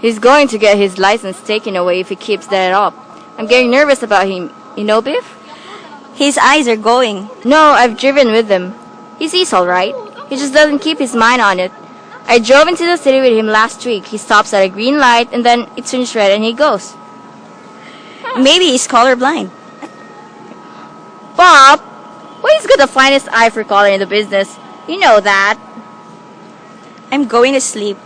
He's going to get his license taken away if he keeps that up. I'm getting nervous about him. You know, Biff? His eyes are going. No, I've driven with him. He's alright. He just doesn't keep his mind on it. I drove into the city with him last week. He stops at a green light and then it turns red and he goes. Maybe he's colorblind. Bob, well, he's got the finest eye for color in the business. You know that. I'm going to sleep.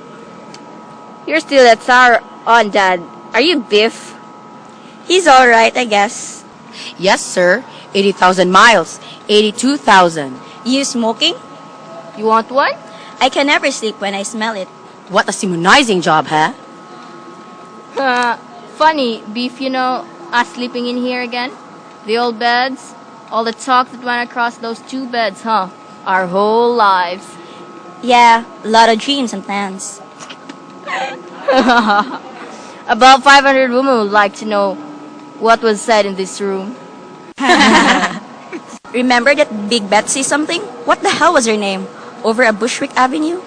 You're still that sour on Dad. Are you Biff? He's alright, I guess. Yes, sir. 80,000 miles. 82,000. You smoking? You want one? I can never sleep when I smell it. What a simonizing job, huh? Funny, Beef, you know, us sleeping in here again? The old beds? All the talk that went across those two beds, huh? Our whole lives. Yeah, a lot of dreams and plans. About 500 women would like to know what was said in this room. Remember that Big Betsy something? What the hell was her name? Over at Bushwick Avenue?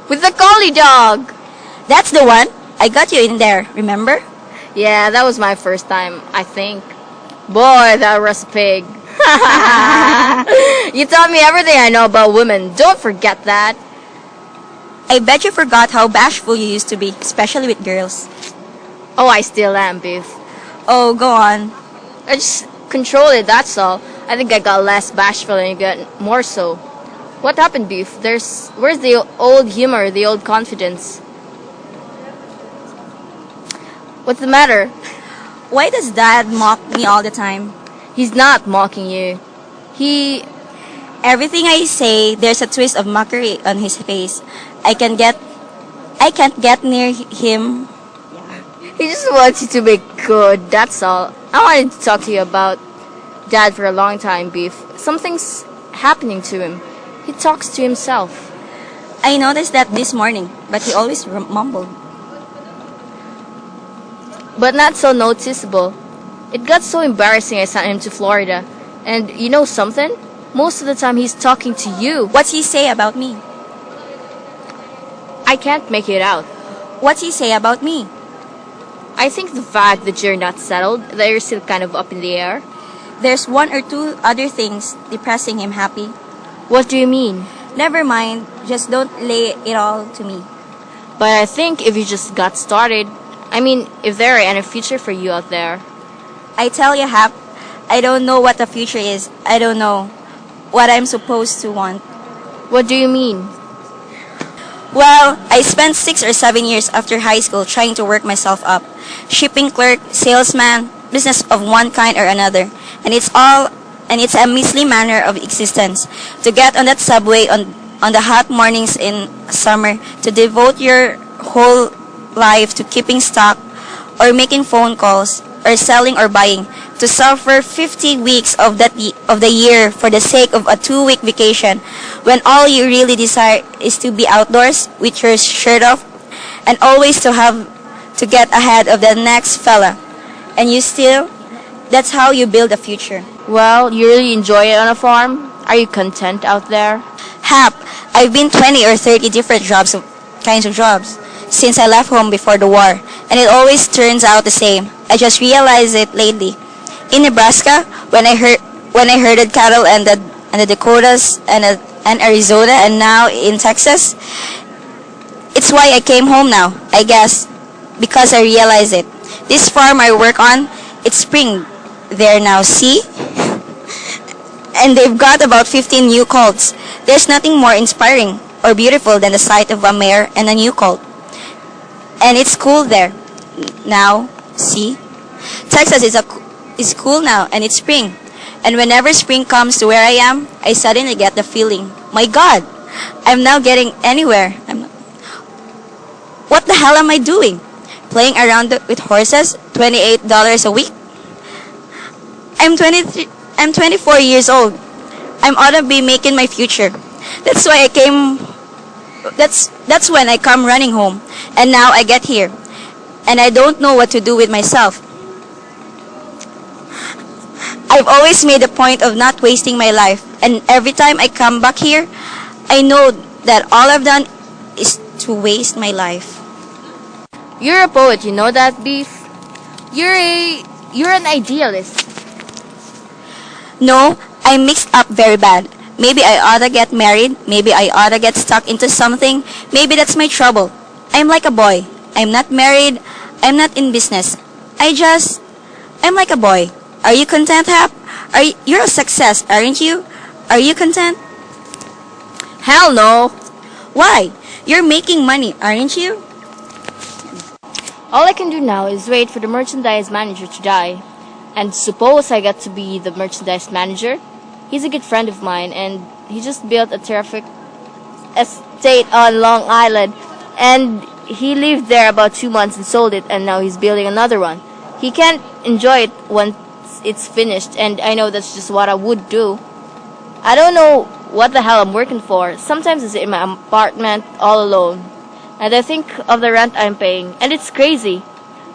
With the collie dog! That's the one. I got you in there, remember? Yeah, that was my first time, I think. Boy, that was a pig. You taught me everything I know about women. Don't forget that. I bet you forgot how bashful you used to be, especially with girls. Oh, I still am, Beef. Oh, go on. I just control it, that's all. I think I got less bashful and you got more so. What happened, Beef? Where's the old humor, the old confidence? What's the matter? Why does Dad mock me all the time? He's not mocking you. Everything I say, there's a twist of mockery on his face. I can't get near him. He just wants you to be good, that's all. I wanted to talk to you about Dad for a long time, Beef. Something's happening to him. He talks to himself. I noticed that this morning, but he always mumbled. But not so noticeable. It got so embarrassing I sent him to Florida. And you know something? Most of the time he's talking to you. What's he say about me? I can't make it out. What's he say about me? I think the fact that you're not settled, that you're still kind of up in the air. There's one or two other things depressing him happy. What do you mean? Never mind, just don't lay it all to me. But I think if you just got started, I mean, if there are any future for you out there. I tell you, Hap, I don't know what the future is. I don't know what I'm supposed to want. What do you mean? Well, I spent 6 or 7 years after high school trying to work myself up. Shipping clerk, salesman, business of one kind or another. And it's a measly manner of existence. To get on that subway on the hot mornings in summer, to devote your whole life to keeping stock or making phone calls or selling or buying, to suffer 50 weeks of the year for the sake of a 2-week vacation, when all you really desire is to be outdoors with your shirt off and always to get ahead of the next fella. And that's how you build a future. Well, you really enjoy it on a farm? Are you content out there? Hap, I've been 20 or 30 different kinds of jobs since I left home before the war, and it always turns out the same. I just realized it lately. In Nebraska, when I herded cattle and the Dakotas and Arizona, and now in Texas, it's why I came home now, I guess, because I realized it. This farm I work on, it's spring there now, see? And they've got about 15 new colts. There's nothing more inspiring or beautiful than the sight of a mare and a new colt. And it's cool there now, see? Texas is cool now, and it's spring. And whenever spring comes to where I am, I suddenly get the feeling, my God, I'm now getting anywhere. What the hell am I doing? Playing around with horses, $28 a week? I'm 24 years old. I'm ought to be making my future. That's why that's when I come running home. And now I get here. And I don't know what to do with myself. I've always made a point of not wasting my life. And every time I come back here, I know that all I've done is to waste my life. You're a poet, you know that, Beef? You're an idealist. No, I mixed up very bad. Maybe I oughta get married. Maybe I oughta get stuck into something. Maybe that's my trouble. I'm like a boy. I'm not married. I'm not in business. I'm like a boy. Are you content, Hap? You're a success, aren't you? Are you content? Hell no. Why? You're making money, aren't you? All I can do now is wait for the merchandise manager to die. And suppose I get to be the merchandise manager. He's a good friend of mine, and he just built a terrific estate on Long Island. And he lived there about 2 months and sold it, and now he's building another one. He can't enjoy it once it's finished, and I know that's just what I would do. I don't know what the hell I'm working for. Sometimes it's in my apartment all alone, and I think of the rent I'm paying, and it's crazy.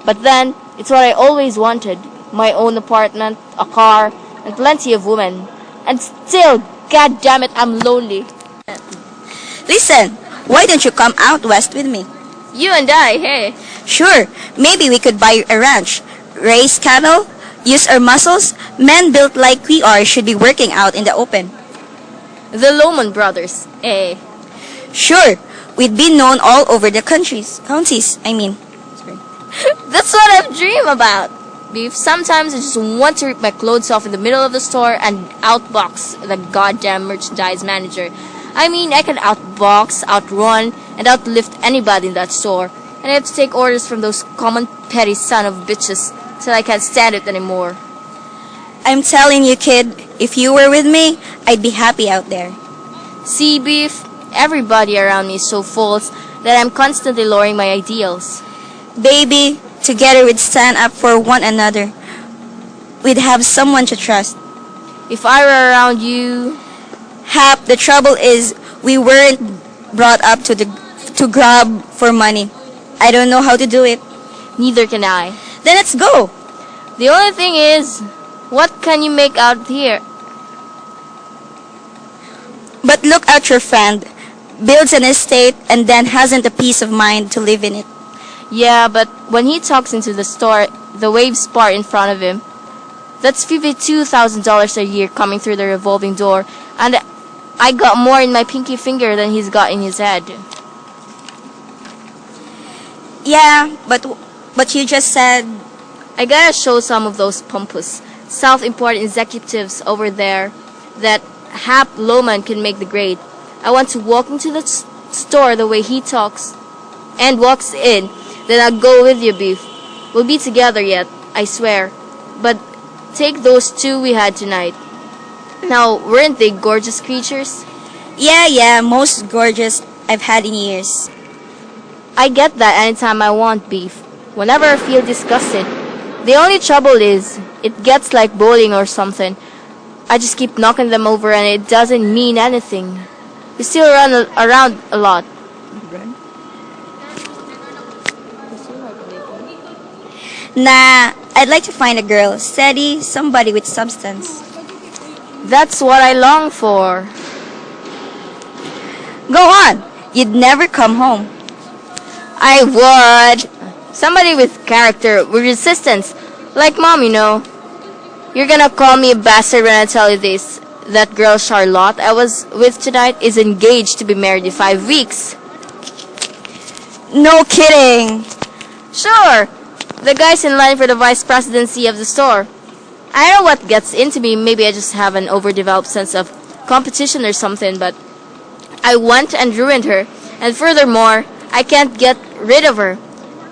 But then, it's what I always wanted. My own apartment, a car, and plenty of women. And still, god damn it, I'm lonely. Listen, why don't you come out west with me? You and I, hey. Sure, maybe we could buy a ranch, raise cattle, use our muscles. Men built like we are should be working out in the open. The Loman brothers, eh. Sure, we'd be known all over the counties, I mean. Sorry. That's what I dream about. Beef, sometimes I just want to rip my clothes off in the middle of the store and outbox the goddamn merchandise manager. I mean, I can outbox, outrun, and outlift anybody in that store. And I have to take orders from those common petty son of bitches till I can't stand it anymore. I'm telling you, kid, if you were with me, I'd be happy out there. See, Beef, everybody around me is so false that I'm constantly lowering my ideals. Baby, together we'd stand up for one another. We'd have someone to trust. If I were around you... Hap, the trouble is we weren't brought up to grab for money. I don't know how to do it. Neither can I. Then let's go. The only thing is, what can you make out here? But look at your friend. Builds an estate and then hasn't a peace of mind to live in it. Yeah, but when he talks into the store, the waves part in front of him. That's $52,000 a year coming through the revolving door, and I got more in my pinky finger than he's got in his head. Yeah, but you just said... I gotta show some of those pompous, self-important executives over there that Hap Loman can make the grade. I want to walk into the store the way he talks and walks in. Then I'll go with you, Beef. We'll be together yet, I swear. But take those two we had tonight. Now, weren't they gorgeous creatures? Yeah, most gorgeous I've had in years. I get that anytime I want, Beef. Whenever I feel disgusted. The only trouble is, it gets like bowling or something. I just keep knocking them over and it doesn't mean anything. You still run around a lot. Nah, I'd like to find a girl, steady, somebody with substance. That's what I long for. Go on, you'd never come home. I would. Somebody with character, with resistance. Like Mom, you know. You're gonna call me a bastard when I tell you this. That girl Charlotte I was with tonight is engaged to be married in 5 weeks. No kidding. Sure. The guy's in line for the vice presidency of the store. I don't know what gets into me. Maybe I just have an overdeveloped sense of competition or something, but I went and ruined her. And furthermore, I can't get rid of her.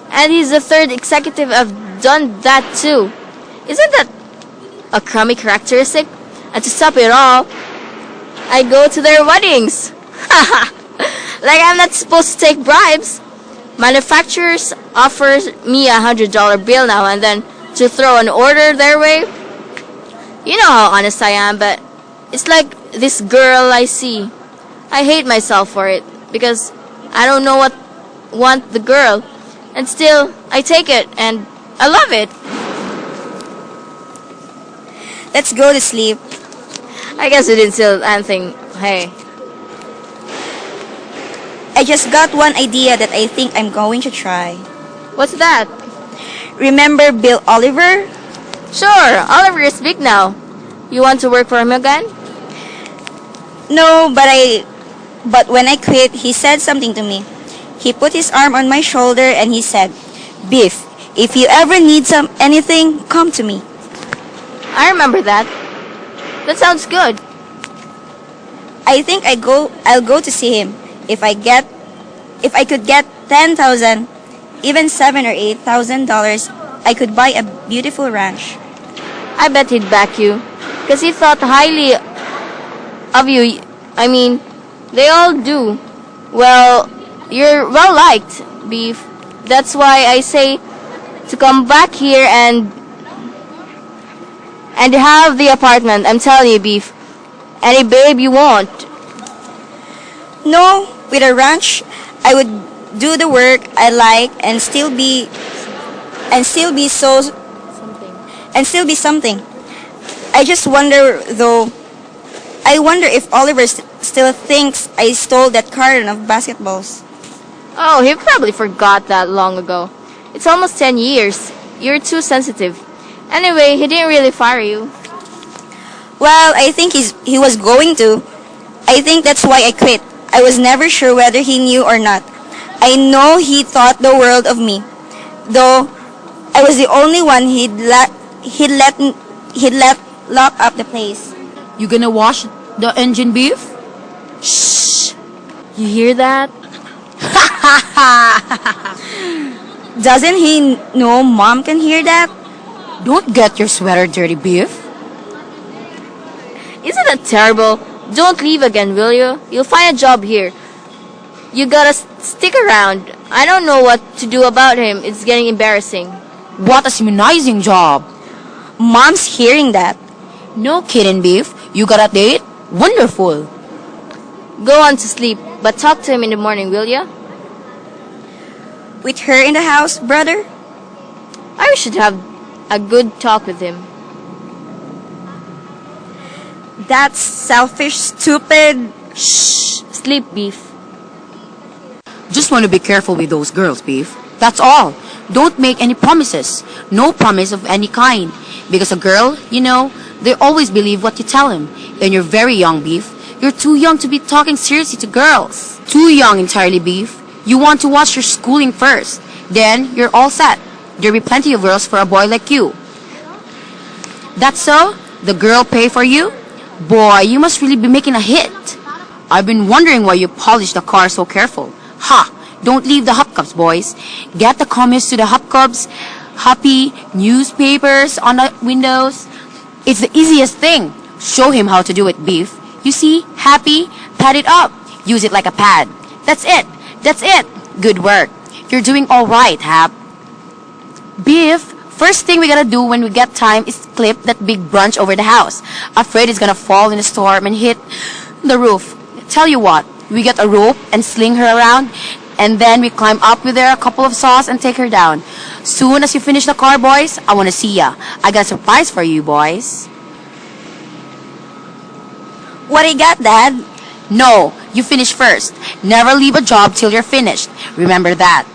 And he's the third executive I've done that to. Isn't that a crummy characteristic? And to stop it all, I go to their weddings. Like I'm not supposed to take bribes. Manufacturers offer me $100 bill now and then to throw an order their way. You know how honest I am, but it's like this girl I see. I hate myself for it because I don't know what want the girl, and still I take it and I love it. Let's go to sleep. I guess we didn't steal anything. Hey. I just got one idea that I think I'm going to try. What's that? Remember Bill Oliver? Sure, Oliver is big now. You want to work for him again? No, but when I quit, he said something to me. He put his arm on my shoulder and he said, "Beef, if you ever need anything, come to me." I remember that. That sounds good. I think I'll go to see him. If I could get 10,000, even 7 or $8,000, I could buy a beautiful ranch. I bet he'd back you. Because he thought highly of you. I mean, they all do. Well, you're well liked, Beef. That's why I say to come back here and have the apartment. I'm telling you, Beef. Any babe you want. No, with a ranch, I would do the work I like and still be something. I just wonder though. I wonder if Oliver still thinks I stole that carton of basketballs. Oh, he probably forgot that long ago. It's almost 10 years. You're too sensitive. Anyway, he didn't really fire you. Well, I think he was going to. I think that's why I quit. I was never sure whether he knew or not. I know he thought the world of me, though I was the only one he'd let lock up the place. You gonna wash the engine, Beef? Shh. You hear that? Doesn't he know Mom can hear that? Don't get your sweater dirty, Beef. Isn't that terrible? Don't leave again, will you? You'll find a job here. You gotta stick around. I don't know what to do about him. It's getting embarrassing. What a humanizing job. Mom's hearing that. No kidding, Beef. You got a date? Wonderful. Go on to sleep, but talk to him in the morning, will you? With her in the house, brother? I should have a good talk with him. That's selfish, stupid. Shh. Sleep, Beef. Just want to be careful with those girls, Beef. That's all. Don't make any promises. No promise of any kind. Because a girl, they always believe what you tell them. And you're very young, Beef. You're too young to be talking seriously to girls. Too young entirely, Beef. You want to watch your schooling first. Then, you're all set. There'll be plenty of girls for a boy like you. That's so? The girl pay for you? Boy, you must really be making a hit. I've been wondering why you polish the car so careful. Ha! Don't leave the hubcaps, boys. Get the comments to the hubcaps. Happy newspapers on the windows. It's the easiest thing. Show him how to do it, Beef. You see? Happy? Pad it up. Use it like a pad. That's it. That's it. Good work. You're doing all right, Hap. Beef, first thing we gotta do when we get time is clip that big branch over the house. Afraid it's gonna fall in a storm and hit the roof. Tell you what, we get a rope and sling her around, and then we climb up with her a couple of saws and take her down. Soon as you finish the car, boys, I wanna see ya. I got a surprise for you, boys. What do you got, Dad? No, you finish first. Never leave a job till you're finished. Remember that.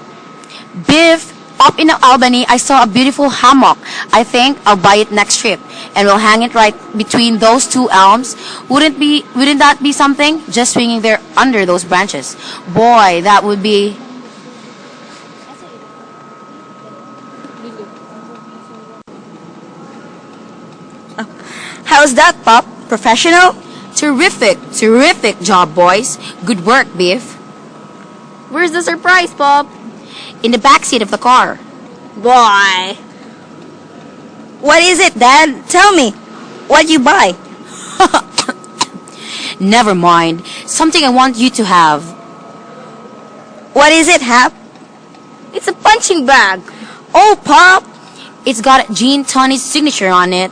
Biff, up in Albany, I saw a beautiful hammock. I think I'll buy it next trip, and we'll hang it right between those two elms. Wouldn't that be something? Just swinging there under those branches. Boy, that would be... How's that, Pop? Professional? Terrific job, boys. Good work, Biff. Where's the surprise, Pop? In the back seat of the car. Boy. What is it, Dad? Tell me. What'd you buy? Never mind. Something I want you to have. What is it, Hap? It's a punching bag. Oh, Pop! It's got Gene Tony's signature on it.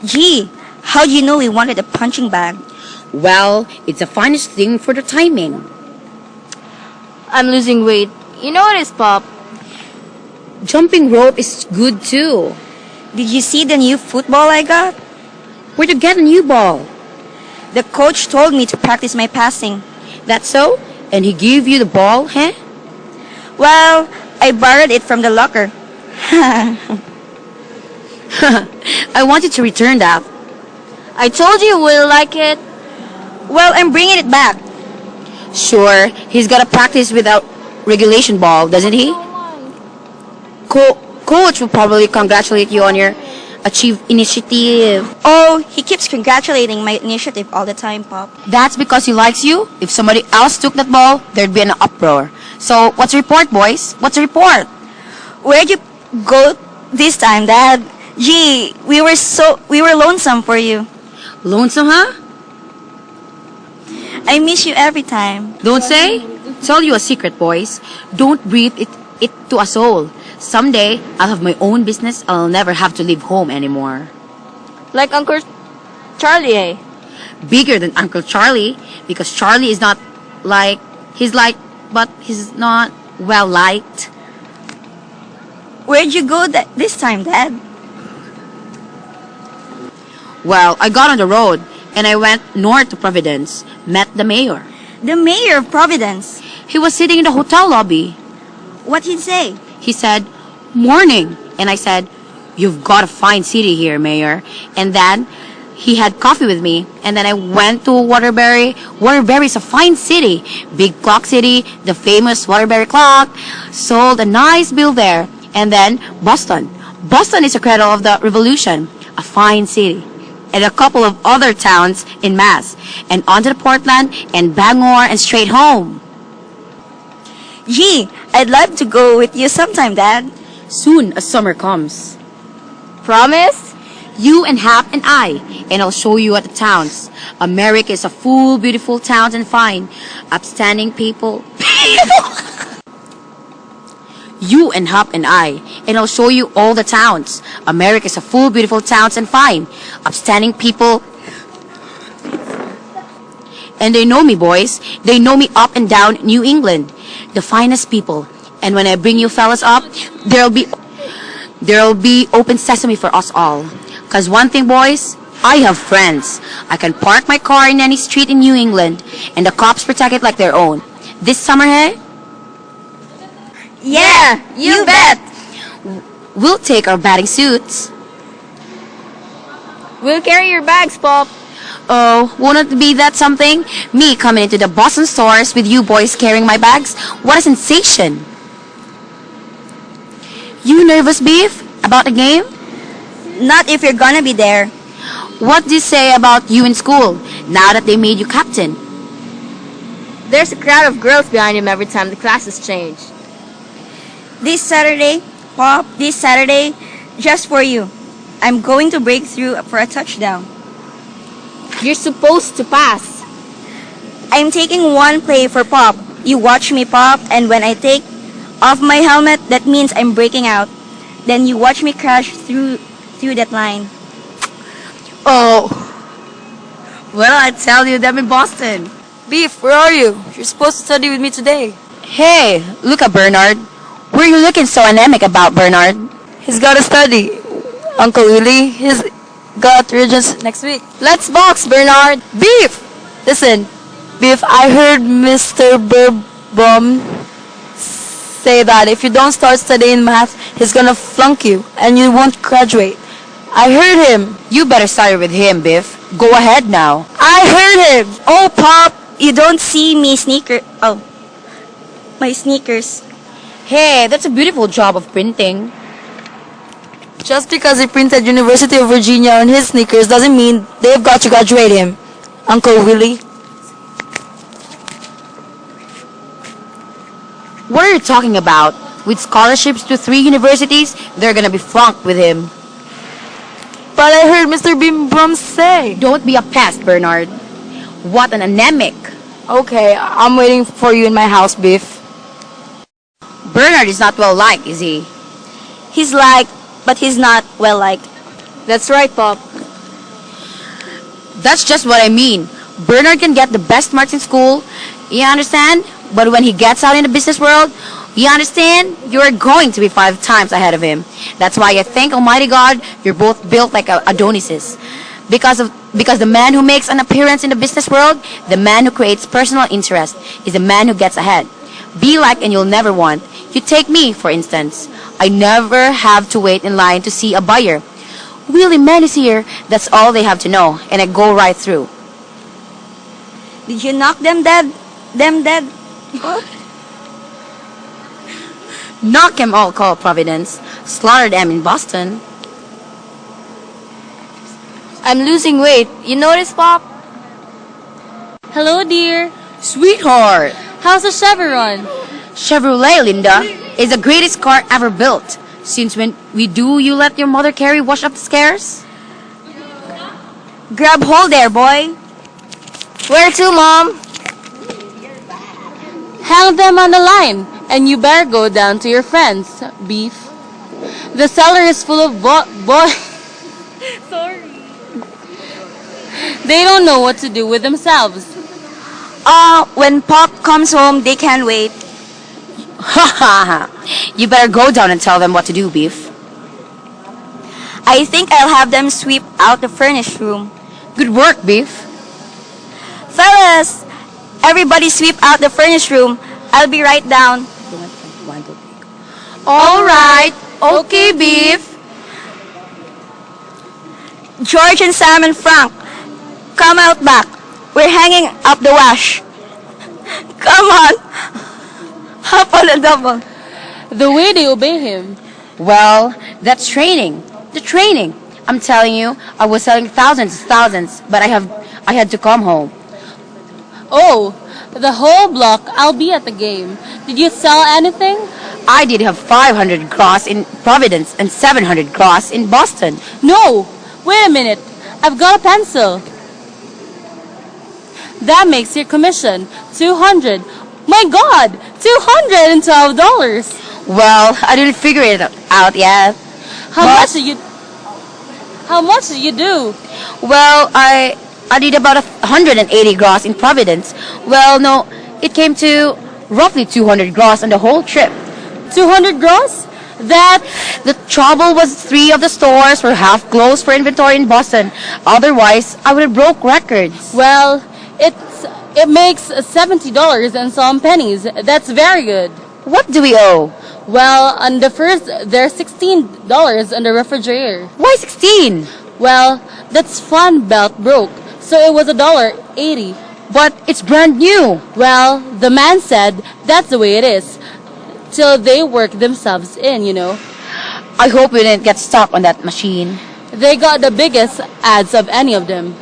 Gee, how'd you know we wanted a punching bag? Well, it's the finest thing for the timing. I'm losing weight. You know what is, Pop? Jumping rope is good too. Did you see the new football I got? Where'd you get a new ball? The coach told me to practice my passing. That's so? And he gave you the ball, huh? Well, I borrowed it from the locker. I want you to return that. I told you you wouldn't like it. Well, I'm bringing it back. Sure, he's got to practice without regulation ball, doesn't he? Coach will probably congratulate you on your achieved initiative. Oh, he keeps congratulating my initiative all the time, Pop. That's because he likes you. If somebody else took that ball, there'd be an uproar. So, what's the report, boys? What's the report? Where'd you go this time, Dad? Gee, we were lonesome for you. Lonesome, huh? I miss you every time. Don't say. Tell you a secret, boys. Don't breathe it to a soul. Someday, I'll have my own business. I'll never have to leave home anymore. Like Uncle Charlie, eh? Bigger than Uncle Charlie, because Charlie is not like, but he's not well liked. Where'd you go this time, Dad? Well, I got on the road and I went north to Providence, met the mayor. The mayor of Providence. He was sitting in the hotel lobby. What'd he say? He said, "Morning." And I said, "You've got a fine city here, Mayor." And then he had coffee with me. And then I went to Waterbury. Waterbury is a fine city. Big clock city, the famous Waterbury clock. Sold a nice bill there. And then Boston. Boston is a cradle of the revolution. A fine city. And a couple of other towns in Mass. And onto the Portland and Bangor and straight home. Gee, I'd love to go with you sometime, Dad. Soon as summer comes. Promise? You and Hap and I, and I'll show you at the towns. America is a full, beautiful town and fine, upstanding people. You and Hap and I, and I'll show you all the towns. America is a full, beautiful towns and fine, upstanding people. And they know me, boys. They know me up and down New England. The finest people. And when I bring you fellas up, there'll be open sesame for us all. 'Cause one thing, boys, I have friends. I can park my car in any street in New England, and the cops protect it like their own. This summer, hey? Yeah, you bet. We'll take our batting suits. We'll carry your bags, Pop. Oh, won't it be that something? Me coming into the Boston stores with you boys carrying my bags? What a sensation! You nervous, Beef? About the game? Not if you're gonna be there. What do you say about you in school, now that they made you captain? There's a crowd of girls behind him every time the classes change. This Saturday, Pop, just for you. I'm going to break through for a touchdown. You're supposed to pass. I'm taking one play for Pop. You watch me, Pop, and when I take off my helmet, that means I'm breaking out. Then you watch me crash through that line. Oh, well, I tell you, them in Boston. Beef, where are you? You're supposed to study with me today. Hey, look at Bernard. What are you looking so anemic about, Bernard? He's got to study. Uncle Willie, he's got regents next week. Let's box, Bernard. Beef! Listen, Beef, I heard Mr. Burbum say that if you don't start studying math, he's gonna flunk you and you won't graduate. I heard him. You better start with him, Biff. Go ahead now. I heard him. Oh, Pop, you don't see me my sneakers. Hey, that's a beautiful job of printing. Just because he printed University of Virginia on his sneakers doesn't mean they've got to graduate him, Uncle Willie. What are you talking about? With scholarships to 3 universities, they're gonna be flunked with him. But I heard Mr. Bim say. Don't be a pest, Bernard. What an anemic. Okay, I'm waiting for you in my house, Beef. Bernard is not well liked, is he? He's liked, but he's not well liked. That's right, Pop. That's just what I mean. Bernard can get the best marks in school, you understand? But when he gets out in the business world, you understand? You're going to be 5 times ahead of him. That's why I thank Almighty God you're both built like Adonises. Because the man who makes an appearance in the business world, the man who creates personal interest, is the man who gets ahead. Be like and you'll never want. You take me, for instance. I never have to wait in line to see a buyer. Willie Man is here, that's all they have to know, and I go right through. Did you knock them dead? Them dead? Knock 'em all, call Providence. Slaughtered 'em in Boston. I'm losing weight. You notice, Pop? Hello, dear. Sweetheart! How's the Chevron? Chevrolet, Linda, is the greatest car ever built. Since when you let your mother carry wash up the scares? Grab hold there, boy. Where to, Mom? Hang them on the line, and you better go down to your friends, Beef. The cellar is full of boy. Sorry. They don't know what to do with themselves. When Pop comes home, they can't wait. Ha ha ha. You better go down and tell them what to do, Beef. I think I'll have them sweep out the furnished room. Good work, Beef. Fellas, everybody sweep out the furnished room. I'll be right down. All right. Okay, Beef. George and Sam and Frank, come out back. We're hanging up the wash. Come on. Hop on a double. The way they obey him. Well, that's training. The training. I'm telling you, I was selling thousands, but I had to come home. Oh, the whole block, I'll be at the game. Did you sell anything? I did have 500 gross in Providence and 700 gross in Boston. No, wait a minute. I've got a pencil. That makes your commission 200. My God, $212. Well, I didn't figure it out yet. How But- much did you do? Well, I did about 180 gross in Providence. Well, no, it came to roughly 200 gross on the whole trip. 200 gross? That The trouble was 3 of the stores were half closed for inventory in Boston. Otherwise, I would have broke records. well, it makes $70 and some pennies. That's very good. What do we owe? Well, on the first, there's $16 on the refrigerator. Why 16? Well, that's fun belt broke, so it was $1.80. But it's brand new. Well, the man said that's the way it is, till they work themselves in, you know. I hope we didn't get stuck on that machine. They got the biggest ads of any of them.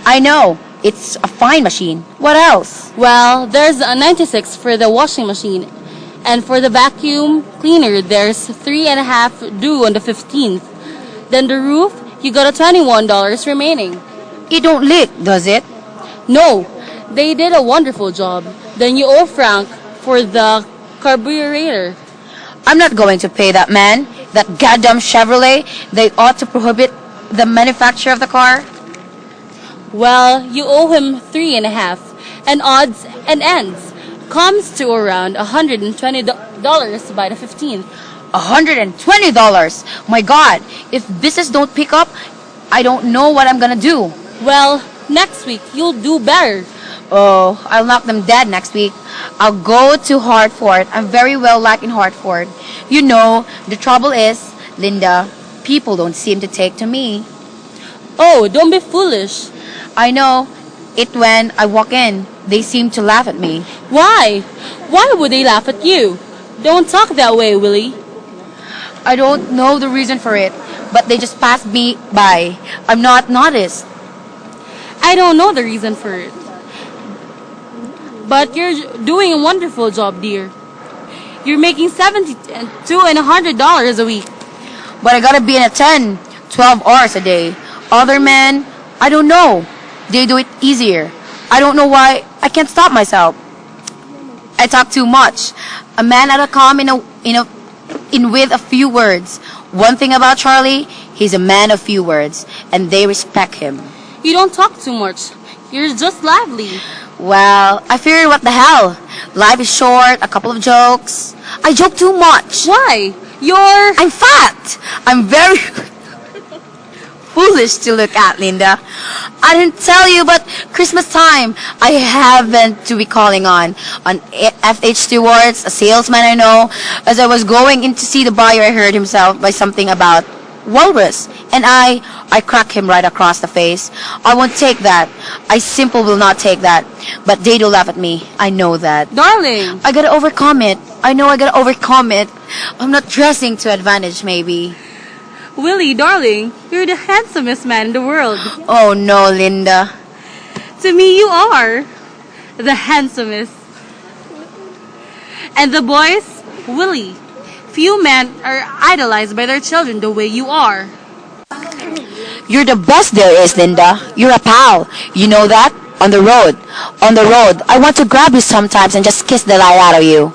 I know. It's a fine machine. What else? Well, there's a 96 for the washing machine, and for the vacuum cleaner, there's 3.5 due on the 15th. Then the roof, you got a $21 remaining. It don't leak, does it? No, they did a wonderful job. Then you owe Frank for the carburetor. I'm not going to pay that man. That goddamn Chevrolet. They ought to prohibit the manufacture of the car. Well, you owe him 3.5, and odds and ends comes to around $120 by the 15th. $120. My God, if business don't pick up, I don't know what I'm gonna do. Well, next week you'll do better. Oh, I'll knock them dead next week. I'll go to Hartford. I'm very well liked in Hartford. You know, the trouble is, Linda, people don't seem to take to me. Oh, don't be foolish. I know it when I walk in. They seem to laugh at me. Why? Why would they laugh at you? Don't talk that way, Willie. I don't know the reason for it, but they just pass me by. I'm not noticed. I don't know the reason for it. But you're doing a wonderful job, dear. You're making $72 and $100 a week. But I gotta be in at 10, 12 hours a day. Other men, I don't know. They do it easier. I don't know why I can't stop myself. I talk too much. A man ought to come in with a few words. One thing about Charlie, he's a man of few words, and they respect him. You don't talk too much. You're just lively. Well, I figured what the hell. Life is short, a couple of jokes. I joke too much. Why? I'm fat. I'm very foolish to look at, Linda. I didn't tell you, but Christmas time, I happen to be calling on FH Stewards, a salesman I know. As I was going in to see the buyer, I heard himself by something about walrus, and I crack him right across the face. I won't take that. I simply will not take that. But they do laugh at me. I know that. Darling, I gotta overcome it. I know I gotta overcome it. I'm not dressing to advantage, maybe. Willie, darling, you're the handsomest man in the world. Oh no, Linda. To me, you are the handsomest. And the boys, Willie. Few men are idolized by their children the way you are. You're the best there is, Linda. You're a pal. You know that? On the road. On the road. I want to grab you sometimes and just kiss the light out of you.